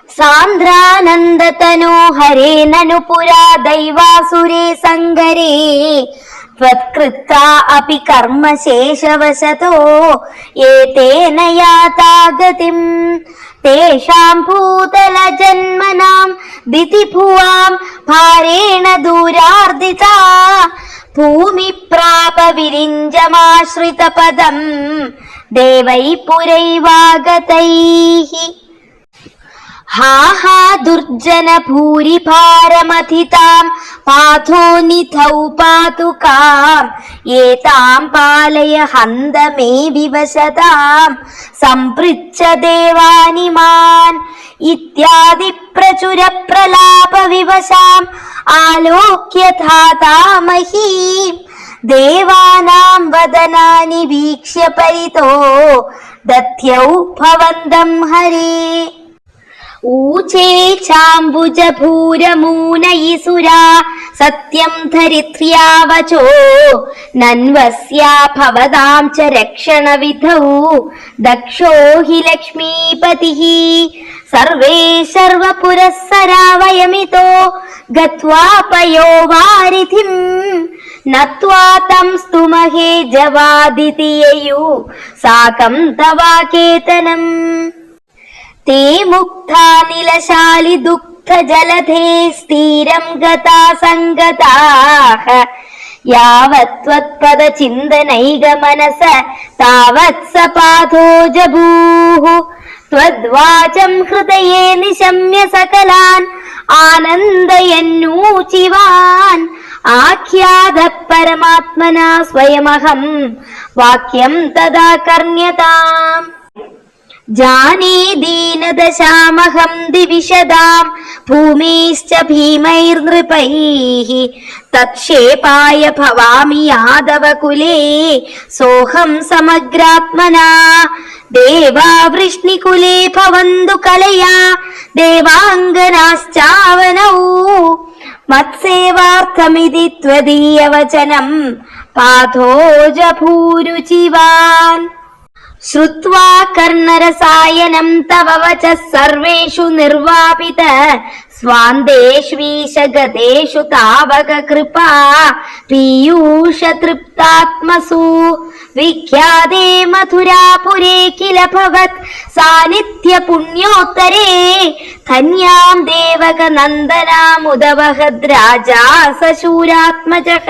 സാന്ദ്രാനന്ദതനോ ഹരേ നനു പുരാ ദൈവാസുരേ സങ്കരേ ത്വത്കൃത്വാ അപി കർമ്മശേഷവശതോ ഏതേന യാതാ ഗതിം തേഷാം ഭൂതലജന്മനാം ദിതിഭുവാം ഭാരേണ ദൂരാർദിതാ ഭൂമി പ്രാപ വിരിഞ്ചമാശ്രിതപദം ദേവൈ പുരൈവാഗതൈഃ ഹാ ഹാ ദുർജന ഭൂരിഭാരമഥിതാം പാഥോ നിധൗ പാതുകാം ഏതാം പാലയ ഹന്ത മേ വിവശതാം സംപൃച്ഛ ദേവാനിമാൻ ഇത്യാദി പ്രചുര പ്രലാപ വിവശാം ആലോക്യ ധാതാമഹീം ദേവാനാം വദനാനി വീക്ഷ്യ പരിതോ ദധ്യൗ ഭവന്തം ഹരേ ഊചേ ചാംബുജഭൂരമൂനയിസുരാ സത്യം ധരിത്ര്യാവചോ നന്വസ്യാ ഭവതാം ച രക്ഷണവിധൗ ദക്ഷോ ഹി ലക്ഷ്മീപതിഃ സർവേ സർവപുരസ്സരാ വയമിതോ ഗത്വാ പയോ വാരിധിം നത്വാ തം സ്തുമഹേ ജവാദിതി യയു സാകം തവാകേതനം തേ മുക്താ നിലശാലി ദുഃഖ ജലധേ സ്ഥിരം ഗതാ സംഗതാഃ യാവത് ത്വത്പദ ചിന്തനൈക മനസ താവത് സപാധോ ജഭൂഃ ത്വദ്വാചം ഹൃദയേ നിശമ്യ സകലാൻ ആനന്ദയന്നൂചിവാൻ ആഖ്യാത പരമാത്മനാ സ്വയമഹം വാക്യം തദാ കർണ്യതാം ജാനേ ദീനദശാമഹം ദിവിശദാം ഭൂമിശ്ച ഭീമൈർനൃപൈഃ തത്ക്ഷേപായ ഭവാമി യാദവകുലേ സോഹം സമഗ്രാത്മനാ ദേവാ വൃഷ്ണികുലേ ഭവന്തു കലയാ ദേവാംഗനാശ്ചാവനൗ മത്സേവാർത്ഥമിതി ത്വദീയവചനം പാഥോജഭൂരുചിവാൻ ശ്രുത്വാ കർണരസായനം തവ വചഃ സർവേഷു നിർവാപിത സ്വാന്തേഷ്വീശഗതേഷു താവക കൃപാ പീയൂഷ തൃപ്താത്മസു വിഖ്യാതേ മഥുരാപുരേ കില ഭവത് സാന്നിധ്യ പുണ്യോത്തരേ ധന്യാം ദേവക നന്ദനാമുദവഹദ് രാജാ സശൂരാത്മജഃ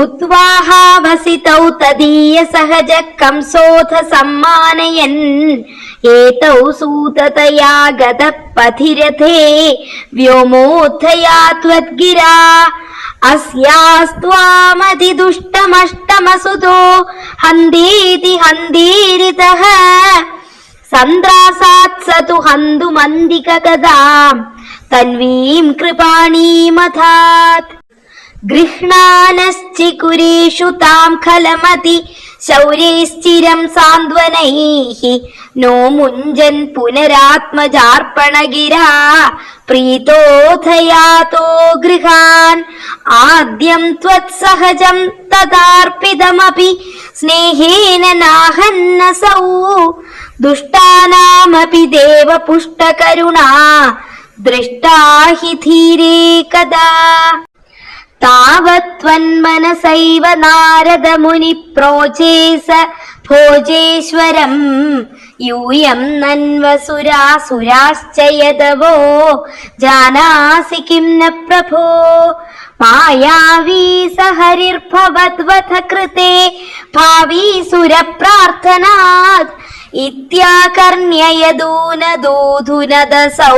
ഉദ്വാഹാവസിതൗ തദീയ സഹജ കംസോഥ സമ്മാനയൻ ഏതൗ സൂതതയാ ഗത പഥിരഥേ വ്യോമോദ്ധയാ ത്വദ്ഗിരാ അസ്യാസ്ത്വാമതിദുഷ്ടമഷ്ടമസുതോ ഹന്തേതി ഹന്തീരിതഃ സന്ദ്രാസാത് സതു ഹന്തുമന്തിക ഗദാം തൻവീം കൃപാണീമഥാത് ഗൃഹ്ണാനശ്ചികുരേഷു താം ഖലമതി ശൗര്യൈശ്ചിരം സാന്ത്വനൈഃ നോ മുഞ്ജൻ പുനരാത്മജാർപ്പണഗിരാ പ്രീതോധയാതോ ഗൃഹാൻ ആദ്യം ത്വത്സഹജം തദാർപ്പിതമപി സ്നേഹേന നാഹന്നസൗ ദുഷ്ടാനാമപി ദേവപുഷ്ടകരുണാ ദൃഷ്ടാ ഹി ധീരേ കദാ താവത്വന്മനസൈവ നാരദ മുനി പ്രോചേസ ഭോജേശ്വരം യൂയം നന്വസുരാസുരാശ്ച യദവോ ജാനാസി കിം ന പ്രഭോ മായാവീ സഹരിർഭവദ്വഥ കൃതേ ഭാവീ സുരപ്രാർത്ഥനാത് ഇത്യാകർണ്യയദൂനദൂധുനദസൗ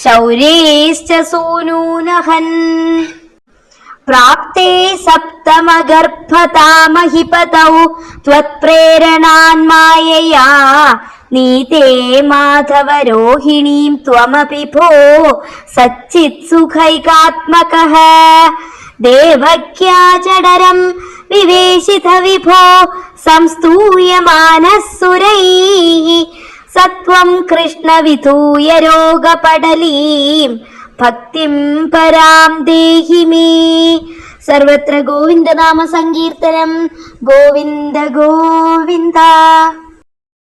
ശൗര്യേശ്ച സൂനൂനഹൻ പ്രാപ്തേ സപ്തമഗർഭതാമഹിപതൗ ത്വത്പ്രേരണാന്മായയാ നീതേ മാധവരോഹിണീം ത്വമപി ഭോ സച്ചിത്സുഖൈകാത്മകഃ ദേവക്യാ ജഡരം വിവേശിത വിഭോ സംസ്തൂയമാനഃ സുരൈഃ സത്വം കൃഷ്ണ വിധൂയ രോഗപടലീം ഭക്തിം പരാം ദേഹി മേ. സർവത്ര ഗോവിന്ദനാമ സങ്കീർത്തനം. ഗോവിന്ദ ഗോവിന്ദ.